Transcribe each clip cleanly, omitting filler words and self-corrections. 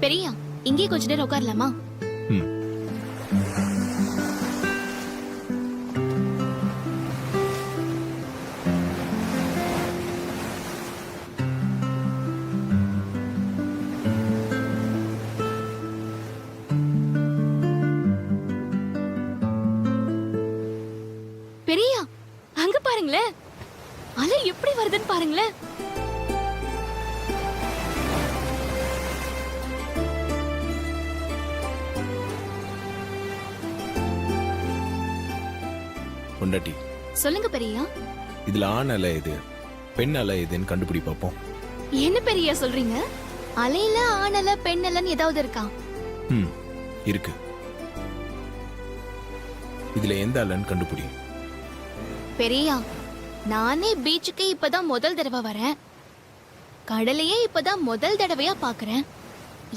பெரியா, இங்கே கொஞ்ச நேரம் உட்காரலாமா? ம். பெரியா, அங்க பாருங்களேன், அலை எப்படி வருதுன்னு பாருங்களேன். பொண்டாட்டி, சொல்லுங்க பெரியா. இதுல ஆண் அலை எது பெண் அலை எதுன்னு கண்டுபிடி பார்ப்போம். என்ன பெரியா சொல்றீங்க? அலையில ஆணல பெண்ணலன்னு ஏதாவது இருக்கா? ம், இருக்கு. இதுல எந்த அலைன்னு கண்டுபிடி. பெரியா, நானே பீச்சுக்கு இப்பதான் முதல் தடவை வரேன். கடலையே இப்பதான் முதல் தடவையா பாக்குறேன்.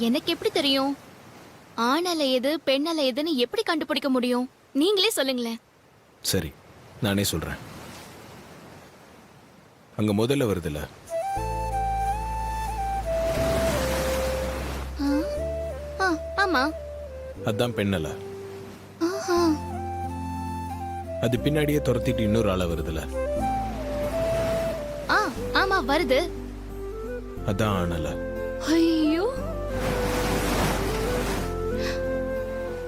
எனக்கு எப்படி தெரியும் ஆணலை எது பெண்ணலை எதுன்னு எப்படி கண்டுபிடிக்க முடியும்? நீங்களே சொல்லுங்களேன். சரி, நானே சொல்றேன். அங்க முதல்ல வருதுல, ஆமா, அதான் பெண் அலை. ஆஹா. அது பின்னாடியே துரத்திட்டு இன்னொரு அலை வருதுல, ஆமா வருது. அதான் ஆண் அலை. ஐயோ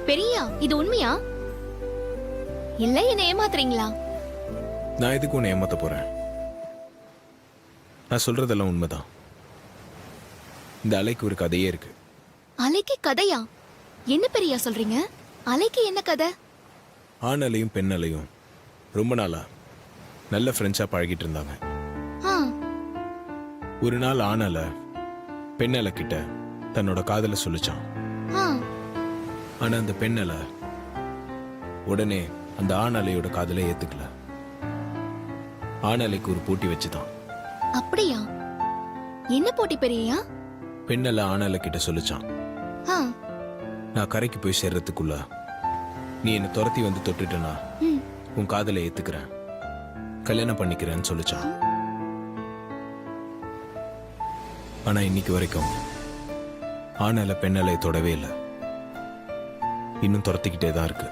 பெரியா, இது உண்மையா இல்ல என்ன ஏமாத்துறீங்களா? நான் எதுக்கு உன்னை ஏமாத்த போறேன்? நான் சொல்றதெல்லாம் உண்மைதான். இந்த அலைக்கு ஒரு கதையே இருக்கு. அலைக்கு கதையா? என்ன பெரியா சொல்றீங்க? அலைக்கு என்ன கதை? ஆண் அலையும் பெண் அலையும் ரொம்ப நாளா நல்ல ஃப்ரெண்ட்ஸா பழகிட்டு இருந்தாங்க. ஆ, ஒரு நாள் ஆண் அலை பெண் அலை கிட்ட தன்னோட காதலை சொல்லிச்சான். ஆ. ஆனா அந்த பெண் அலை உடனே அந்த ஆண் அலையோட காதலை ஏத்துக்கல. ஆண் அலைக்கு ஒரு போட்டி வச்சுதான். அப்படியா? என்ன போட்டி பெரியா? பெண் அலை ஆண் அலை கிட்ட சொல்லிச்சான், ஆ, நான் கரைக்கு போய் சேர்றதுக்குள்ள நீ என்னை துரத்தி வந்து தொட்டுட்டனா ம். உன் காதலை ஏத்துக்கிறேன், கல்யாணம் பண்ணிக்கிறேன்னு சொல்லிச்சான். ஆனா இன்னைக்கு வரைக்கும் ஆண் அலை பெண் அலை தொடவே இல்லை. இன்னும் துரத்திக்கிட்டே தான் இருக்கு.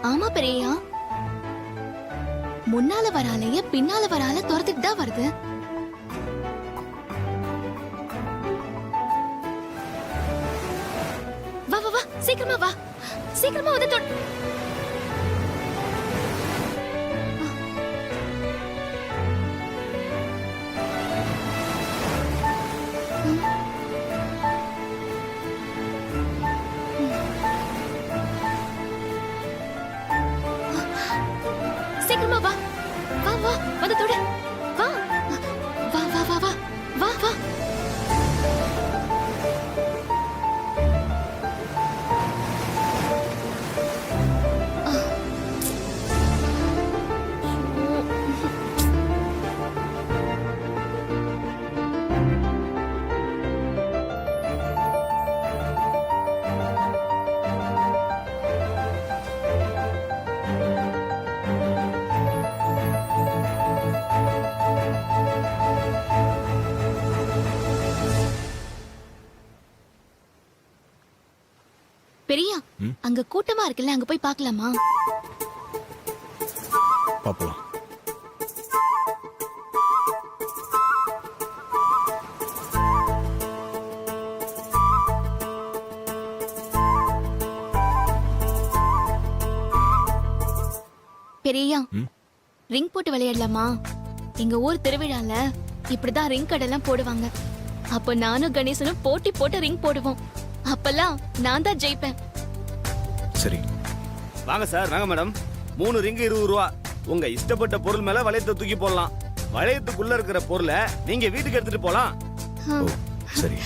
ஆமா பெரியா, முன்னால வர அலைய பின்னால வர அலை துரத்திட்டு தான் வருது. வா வா வா, சீக்கிரமா வா, சீக்கிரமா வந்து தொட். சீக்கிரமா வா, வா வா, வந்து தொடு, வா வா வா வா வா வா வா. பெரியா, அங்க கூட்டமா இருக்குல்ல, அங்க போய் பார்க்கலாமா? பாப்பலாம். பெரியா, ரிங் போட்டு விளையாடலாமா? எங்க ஊர் திருவிழால இப்படிதான் ரிங் கடெல்லாம் போடுவாங்க. அப்ப நானும் கணேசனும் போட்டி போட்டு ரிங் போடுவோம். அப்பெல்லாம் நான் தான் ஜெயிப்பேன். சரி, வாங்க சார், வாங்க மேடம். 3 ரிங்கு 20 ரூபா. உங்க இஷ்டப்பட்ட பொருள் மேல வளையத்தை தூக்கி போடலாம். வளையத்துக்குள்ள இருக்கிற பொருளை நீங்க வீட்டுக்கு எடுத்துட்டு போலாம். ஓ சரி.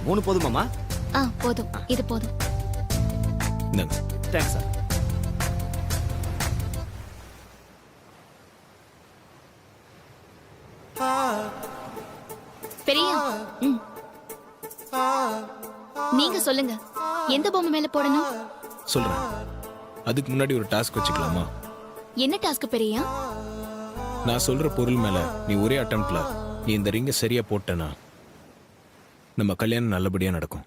3 போதுமாமா? போதும், இது போதும். இந்தாங்க. Thanks sir. பெரியா, நீங்க சொல்லுங்க, எந்த பொம்மை மேல போடணும்? சொல்றேன். அதுக்கு முன்னாடி ஒரு டாஸ்க் வச்சுக்கலாமா? என்ன டாஸ்க் பெரியா? நான் சொல்ற பொருள் மேல நீ ஒரே அட்டம்ப்ட்ல நீ இந்த ரிங்கை சரியா போட்டனா நம்ம கல்யாணம் நல்லபடியா நடக்கும்.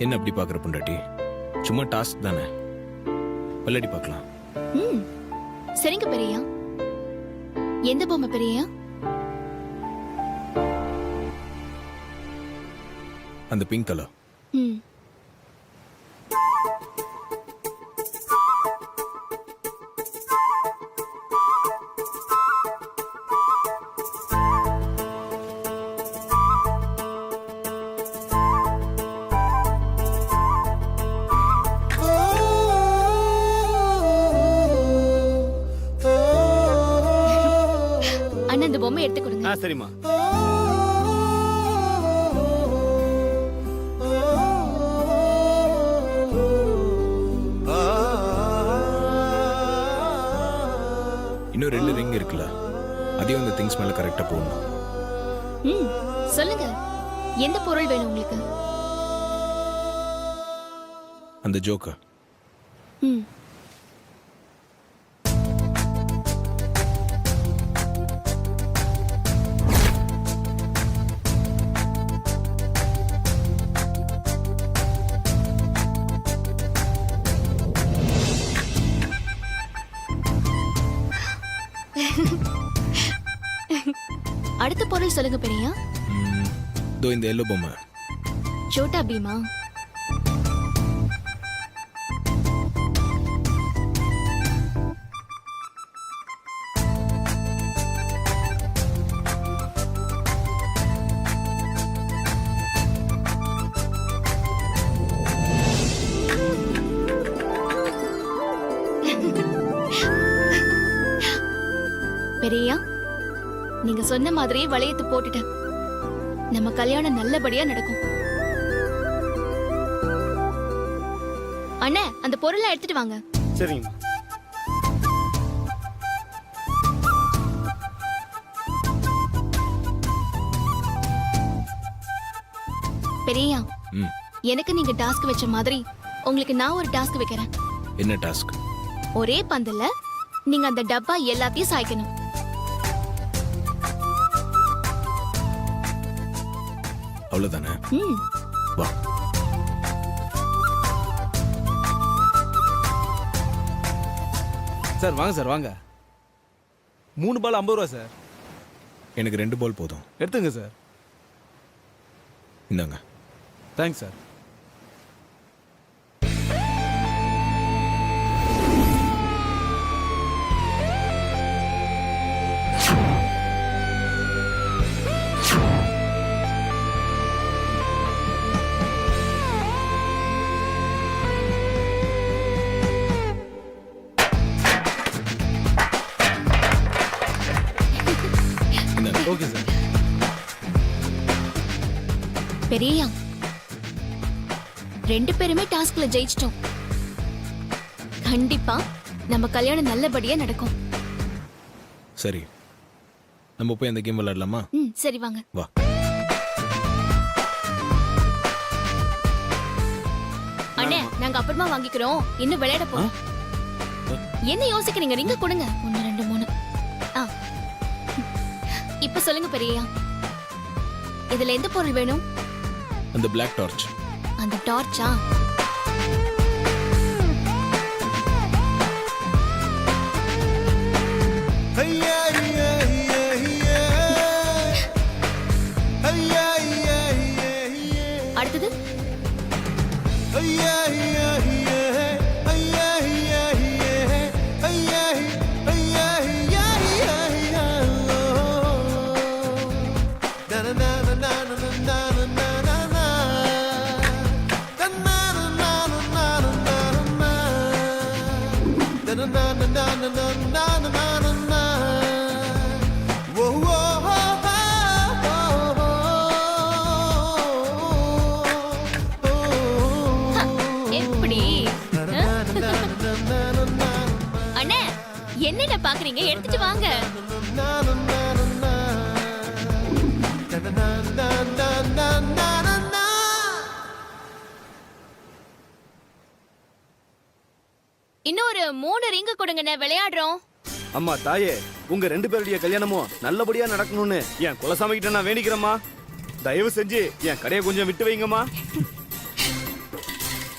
என்ன அப்படி பாக்குற பொண்டாட்டி? சும்மா டாஸ்க் தானே, விளையாடி பார்க்கலாம். ம் சரிங்க பெரியா. எந்த பொம்மை பெரியா? அந்த பிங்க் கலர். ம் அண்ணா இந்த பொம்மை எடுத்து கொடுங்க. சரிம்மா. இன்னும் 2 ரிங் இருக்குல்ல, அதையும் அந்த திங்ஸ் மேல கரெக்டா போடணும். ம் சொல்லுங்க, எந்த பொருள் வேணும் உங்களுக்கு? அந்த ஜோக்கர். ம் அடுத்த பொருள் சொல்லுங்க பெரியா. இதோ இந்த எல்லோ பொம்மை. சோட்டா பீமா? பெரியா, நீங்க சொன்ன மாதிரியே வளையத்து போட்டுட்டேன். நம்ம கல்யாணம் நல்லபடியா நடக்கும். அண்ணே, அந்த பொருளை எடுத்துட்டு வாங்க. சரிங்கம்மா. பெரியா, ம், எனக்கு நீங்க டாஸ்க் வச்ச மாதிரி உங்களுக்கு நான் ஒரு டாஸ்க் வைக்கிறேன். என்ன டாஸ்க்? ஒரே பந்தல்ல நீங்க அந்த டப்பா எல்லாத்தையும் சாய்க்கணும். அவ்வளவுதானே? ம் வா. சார் வாங்க சார் வாங்க. 3 பால் 50 ரூபா சார். எனக்கு 2 பால் போதும். எடுத்துங்க சார். இந்தாங்க. Thanks sir. இந்தாங்க. Okay sir. பெரியா, 2 பேருமே டாஸ்க்ல ஜெயிச்சிட்டோம். கண்டிப்பா நம்ம கல்யாணம் நல்லபடியா நடக்கும். சரி, நம்ம போய் அந்த கேம் விளையாடலாமா? ம் சரி வாங்க. வா. அண்ணே, நாங்க அப்புறமா வாங்கிக்கிறோம். இன்னும் விளையாட போறோம். என்ன யோசிக்கிறீங்க? ரிங்க கொடுங்க. 1 2 3. ஆ இப்ப சொல்லுங்க பெரியா, இதுல எந்த பொருள் வேணும்? அந்த பிளாக் டார்ச். அந்த டார்ச்சா? அடுத்தது? எப்படி? அண்ணே, என்னென்ன பாக்குறீங்க? எடுத்துட்டு வாங்க. இன்னும் ஒரு 3 ரிங்கு கொடுங்கண்ணே, விளையாடுறோம். அம்மா தாயே, உங்க 2 பேருடைய கல்யாணமும் நல்லபடியா நடக்கணும்னு என் குலசாமி கிட்ட நான் வேண்டிக்கிறேம்மா. தயவு செஞ்சு என் கடையை கொஞ்சம் விட்டு வைங்கம்மா.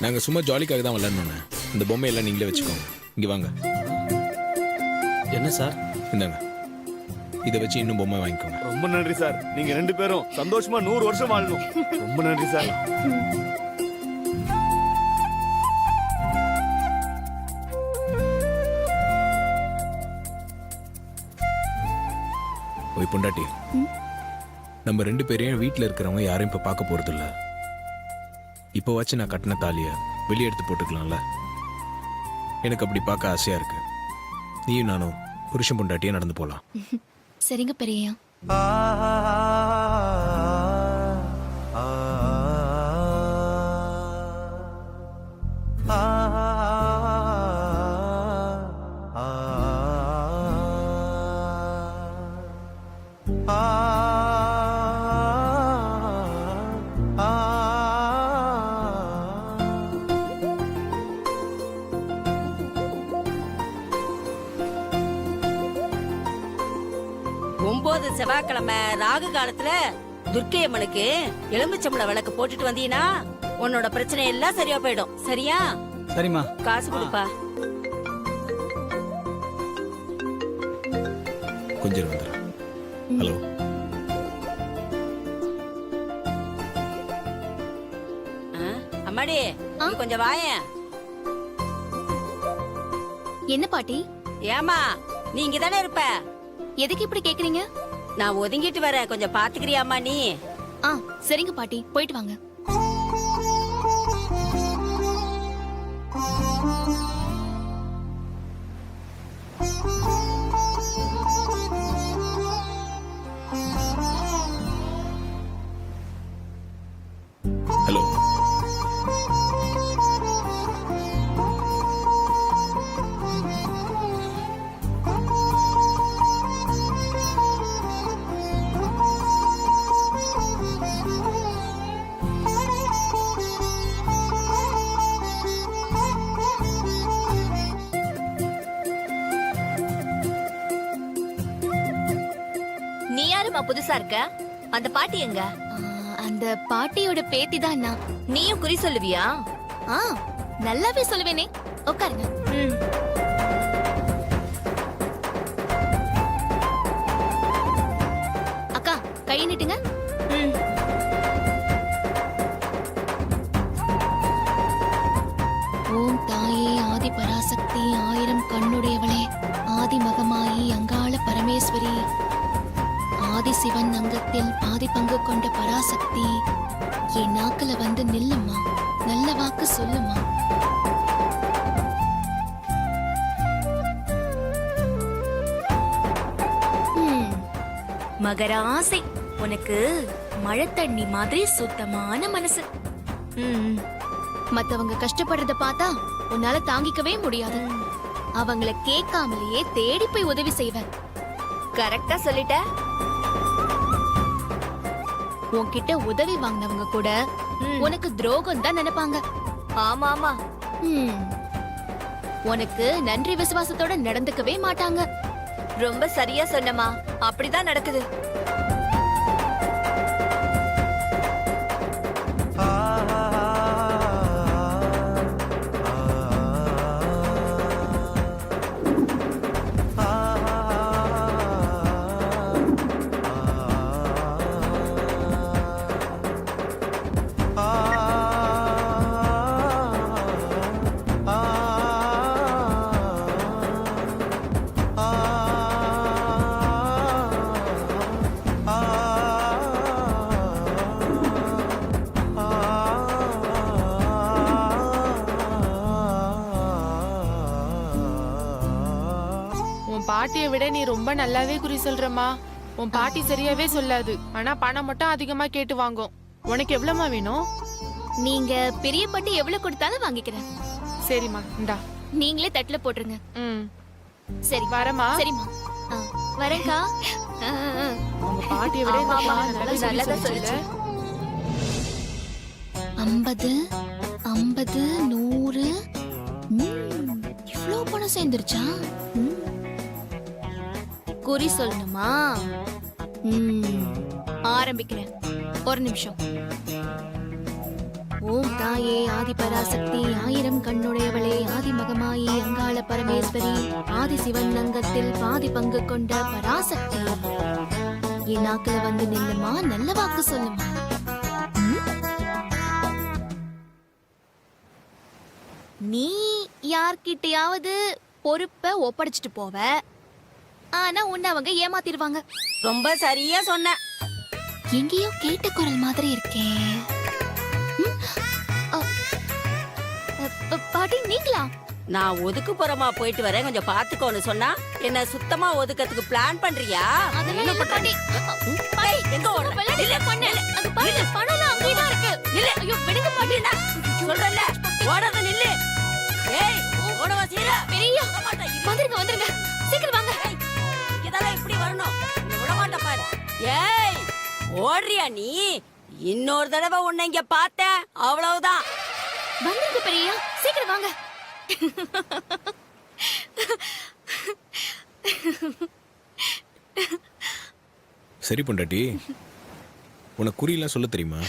நாங்க சும்மா ஜாலிக்காக தான் விளையாடணும்ண்ணே. இந்த பொம்மையெல்லாம் நீங்களே வச்சுக்கோங்க. இங்க வாங்க. என்ன சார்? இந்தாங்க, இதை வச்சு இன்னும் பொம்மை வாங்கிக்கோங்க. ரொம்ப நன்றி சார். நீங்க 2 பேரும் சந்தோஷமா 100 வருஷம் வாழணும். ரொம்ப நன்றி சார். ஓய் பொண்டாட்டி, நம்ம 2 பேரையும் வீட்டில் இருக்கிறவங்க யாரையும் இப்போ பார்க்க போறது இல்ல. இப்போ வச்சு நான் கட்டின தாலிய வெளியே எடுத்து போட்டுக்கலாம்ல. எனக்கு அப்படி பார்க்க ஆசையா இருக்கு. நீயும் நானும் புருஷன் பொண்டாட்டியே நடந்து போலாம். சரிங்க பெரியயா. ஒன்பது செவ்வாய்க்கிழமை ராகு காலத்துல துர்க்கை அம்மனுக்கு எலுமிச்சம்பழ விளக்கு போட்டுட்டு வந்தீங்கன்னா உன்னோட பிரச்சனை எல்லாம் சரியா போயிடும். சரியா? சரிம்மா. காசு கொடுப்பா. கொஞ்சம் வந்துடுறேன். ஹலோ, அம்மாடி, நீ கொஞ்சம் வாயேன். என்ன பாட்டி? ஏமா நீ இங்க தானே இருப்ப? எதுக்கு இப்படி கேக்குறீங்க? நான் ஒதுங்கிட்டு வரேன், கொஞ்சம் பாத்துக்கிறியாமா நீ? ஆ, சரிங்க பாட்டி, போயிட்டு வாங்க. ஹலோ. நீ யாருமா புதுசா இருக்க? அந்த பாட்டி எங்க? அந்த பாட்டியோட பேத்தி தான் நான். நீயும் குறி சொல்லுவியா? ஆ, நல்லாவே சொல்லுவேனே. உட்காருங்க. அக்கா, கை நீட்டுங்க. ஓம் தாயே ஆதி பராசக்தி, 1000 கண்ணுடையவளே, ஆதி மகமாயி அங்காள பரமேஸ்வரி, ஆதி சிவன் அங்கத்தில் பாதி பங்கு கொண்ட பராசக்தி, என் நாக்குல வந்து நில்லுமா, நல்ல வாக்கு சொல்லுமா. மகராசை, உனக்கு மழை தண்ணி மாதிரி சுத்தமான மனசு. மத்தவங்க கஷ்டப்படுறத பார்த்தா உன்னால தாங்கிக்கவே முடியாது. அவங்கள கேட்காமலேயே தேடி போய் உதவி செய்வேன். கரெக்டா சொல்லிட்ட. உன்கிட்ட உதவி வாங்கினவங்க கூட உனக்கு துரோகம் தான் நினைப்பாங்க. ஆமா ஆமா, உனக்கு நன்றி விசுவாசத்தோட நடந்துக்கவே மாட்டாங்க. ரொம்ப சரியா சொன்னமா. அப்படிதான் நடக்குது. பாட்டியை விட நீ ரொம்ப நல்லாவே குறி சொல்றமா. உன் பாட்டி சரியாவே சொல்லாது, ஆனா பணம் மட்டும் அதிகமா கேட்டு வாங்கும். உனக்கு எவ்வளவுமா வேணும்? நீங்க பிரியப்பட்டு எவ்வளவு கொடுத்தாலும் வாங்கிக்கிறேன். சரிம்மா, இந்தா. நீங்களே தட்டுல போட்டுருங்க. சரி, வரமா? சரிம்மா. வரேன்க்கா. உங்க பாட்டியை விட இந்த ஆமா, பொண்ணு நல்லாவே நல்லதா குறி சொல்லுச்சுல்ல? 50 50 100. இவ்ளோ பணம் சேர்ந்துருச்சா? ம். குறி சொல்லணுமா? ஆரம்பிக்கிறேன். ஒரு நிமிஷம். ஓம் தாயே ஆதிபராசக்தி ஆயிரம் கண்ணுடையவளே ஆதிமகமாயி அங்காள பரமேஸ்வரி ஆதி சிவன் அங்கத்தில் பாதி பங்கு கொண்ட பராசக்தி என் நாக்குல வந்து நில்லுமா, நல்ல வாக்கு சொல்லுமா. நீ யார்கிட்டயாவது பொறுப்பை ஒப்படைச்சிட்டு போவ, ஆனா உன்னை அவங்க ஏமாத்திடுவாங்க. ரொம்ப சரியா சொன்ன. எங்கேயோ கேட்ட குரல் மாதிரி இருக்கே. ம்? பாட்டி நீங்களா? நான் ஒதுக்குப்புறமா போயிட்டு வரேன், கொஞ்சம் பாத்துக்கோன்னு சொன்னா என்ன சுத்தமா ஒதுக்கத்துக்கு பிளான் பண்றியா? அதெல்லாம் என்ன இல்ல பண்ற பாட்டி. நீ? பாட்டி, எங்க ஓடுற? உங்க வெள்ளை இல்ல, பண்ணு. இல்ல, அது பாருங்க, இல்ல. பணம்லாம் அங்கேயேதான் இருக்கு. இல்ல. ஐயோ, விடுங்க பாட்டி. சொல்றேன்ல, ஓடாத நில்லு. ஏய், ஓடவா சீரா? பெரிய விட மாட்டேன், இரு. வந்துருங்க வந்துருங்க, சீக்கிரம் வாங்க. ஏய், இதெல்லாம் இப்படி வரணும். உன்னை விட மாட்டேன் பாரு. ஏய், ஓடுறியா நீ? இன்னொரு தடவை உன்னை இங்க பார்த்தேன், அவ்வளவுதான். வந்துருங்க பெரிய, சீக்கிரம் வாங்க. சரி பொண்டாட்டி, உனக்கு குறியெல்லாம் சொல்ல தெரியுமா?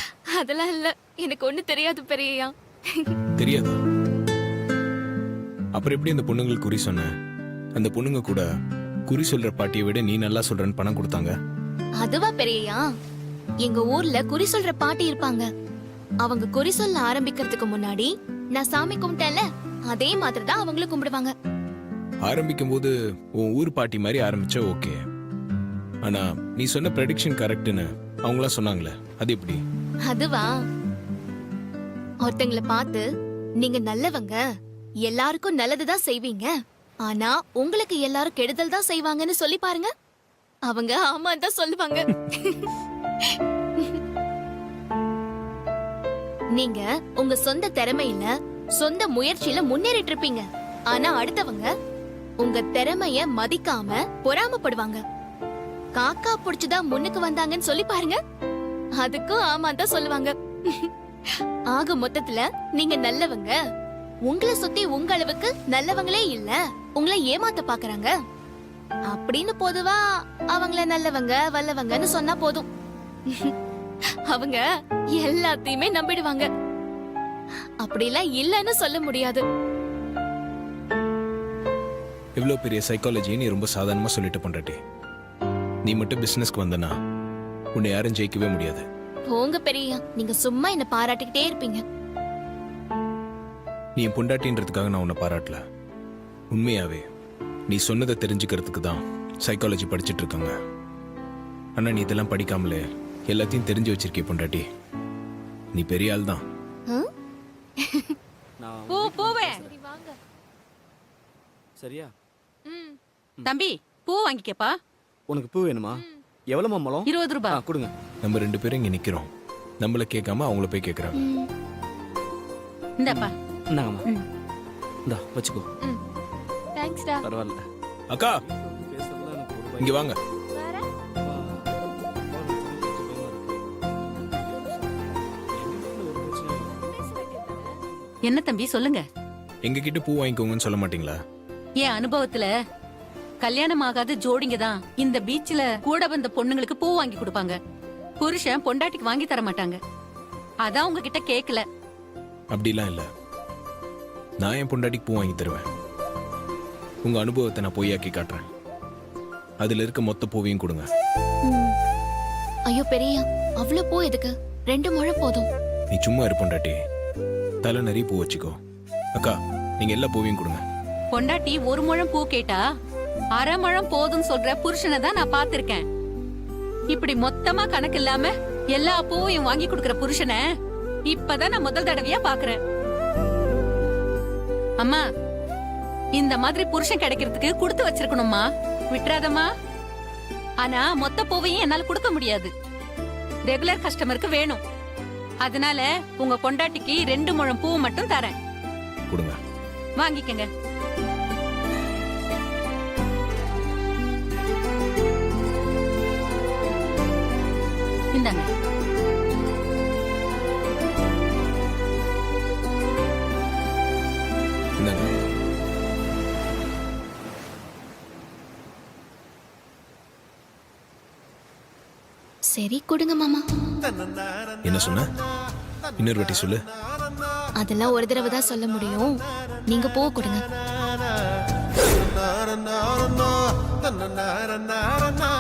அதெல்லாம் இல்ல, எனக்கு ஒண்ணு தெரியாது பெரியயா. தெரியாதா? அப்புறம் எப்படி அந்த பொண்ணுங்களுக்கு குறி சொன்ன? அந்த பொண்ணுங்க கூட குறி சொல்ற பாட்டியை விட நீ நல்லா சொல்றன்னு பணம் கொடுத்தாங்க. அதுவா பெரியயா? எங்க ஊர்ல குறி சொல்ற பாட்டி இருப்பாங்க. அவங்க குறி சொல்ல ஆரம்பிக்கிறதுக்கு முன்னாடி நான் சாமி கும்பிட்டேன்ல, அதே மாதிரி தான் அவங்களும் கும்பிடுவாங்க. ஆரம்பிக்கும் போது உன் ஊர் பாட்டி மாதிரி ஆரம்பிச்சா ஓகே. ஆனா நீ சொன்ன ப்ரெடிக்ஷன் கரெக்ட்னு அவங்களாம் சொன்னாங்களே, அது எப்படி? அதுவா, ஒருத்தங்கள பார்த்து நீங்க நல்லவங்க, எல்லாருக்கும் நல்லதுதான் செய்வீங்க, ஆனா உங்களுக்கு எல்லாரும் கெடுதல் தான் செய்வாங்கன்னு சொல்லி பாருங்க, அவங்க ஆமா தான் சொல்லுவாங்க. நீங்க உங்க சொந்த திறமையில சொந்த முயற்சியில முன்னேறிட்டு இருப்பீங்க, ஆனா அடுத்தவங்க உங்க திறமைய மதிக்காம பொறாமப்படுவாங்க. காக்கா புடிச்சுதான் முன்னுக்கு வந்தாங்கன்னு சொல்லி பாருங்க, அதுக்கும் ஆமா தான் சொல்லுவாங்க. ஆக மொத்தத்துல நீங்க நல்லவங்க, உங்களை சுத்தி உங்க அளவுக்கு நல்லவங்களே இல்ல, உங்களை ஏமாத்த பாக்குறாங்க அப்படின்னு பொதுவா அவங்கள நல்லவங்க வல்லவங்கன்னு சொன்னா போதும். அவங்க எல்லாத்தையுமே நம்பிடுவாங்க. அப்படிலாம் இல்லன்னு சொல்ல முடியாது. இவ்வளவு பெரிய சைக்காலஜி நீ ரொம்ப சாதாரணமா சொல்லிட்டு பொண்டாட்டி. நீ மட்டும் பிசினஸ்க்கு வந்தனா உன்னை யாரும் ஜெயிக்கவே முடியாது. போங்க பெரியா, நீங்க சும்மா என்ன பாராட்டிக்கிட்டே இருப்பீங்க. நீ என் பொண்டாட்டின்றதுக்காக நான் உன்னை பாராட்டல. உண்மையாவே நீ சொன்னதை தெரிஞ்சுக்கிறதுக்கு தான் சைக்காலஜி படிச்சுட்டு இருக்காங்க. ஆனா நீ இதெல்லாம் படிக்காமலே எல்லாத்தையும் தெரிஞ்சு வச்சிருக்கே பொண்டாட்டி. நீ பெரிய ஆள் தான். ம்? பூ பூவே. சரியா? ம். தம்பி, பூ வாங்கிக்கப்பா. உனக்கு பூ வேணுமா? எவ்வளவு மாம்பழம்? 20 ஆ, ரூபாய். கொடுங்க. நம்ம 2 பேரும் இங்க நிக்கிறோம், நம்மள கேட்காம அவங்கள போய் கேக்குறாங்க. ம். இந்தாப்பா. இந்தாங்கம்மா. ம். இந்தா வச்சுக்கோ. ம். தேங்க்ஸ்டா. பரவாயில்ல. அக்கா இங்க வாங்க. என்ன தம்பி சொல்லுங்க. எங்க கிட்ட பூ வாங்கிக்கோங்கன்னு சொல்ல மாட்டீங்களா? என் அனுபவத்துல கல்யாணம் ஆகாத ஜோடிங்க தான் இந்த பீச்ல கூட வந்த பொண்ணுங்களுக்கு பூ வாங்கி கொடுப்பாங்க. புருஷன் பொண்டாட்டிக்கு வாங்கி தர மாட்டாங்க. அதான் உங்ககிட்ட கேக்கல. அப்படிலாம் இல்ல, நான் என் பொண்டாட்டிக்கு பூ வாங்கி தருவேன். உங்க அனுபவத்தை நான் பொய்யாக்கி காட்டுறேன். அதுல இருக்க மொத்த பூவையும் கொடுங்க. ம். ஐயோ பெரியா, அவ்வளவு பூ எதுக்கு? 2 முழம் போதும். நீ சும்மா இரு பொண்டாட்டி, தலை நிறைய பூ வச்சுக்கோ. அக்கா நீங்க எல்லா பூவையும் கொடுங்க. பொண்டாட்டி 1 முழம் பூ கேட்டா 1/2 முழம் போதும் சொல்ற புருஷனை தான் நான் பாத்திருக்கேன். இப்படி மொத்தமா கணக்கு இல்லாம எல்லா பூவையும் வாங்கி கொடுக்கற புருஷனை இப்பதான் நான் முதல் தடவையா பாக்குறேன். அம்மா, இந்த மாதிரி புருஷன் கிடைக்கிறதுக்கு கொடுத்து வச்சிருக்கணும்மா, விட்டுறாதம்மா. ஆனா மொத்த பூவையும் என்னால கொடுக்க முடியாது, ரெகுலர் கஸ்டமருக்கு வேணும். அதனால உங்க பொண்டாட்டிக்கு 2 முழம் பூ மட்டும் தரேன். கொடுங்க. வாங்கிக்கங்க. இந்தாங்க. இந்தாங்க. சரி கொடுங்க மாமா. என்ன சொன்ன? இன்னொரு வாட்டி சொல்லு. அதெல்லாம் ஒரு தடவை தான் சொல்ல முடியும். நீங்க போக கொடுங்க. na na na na na na na na na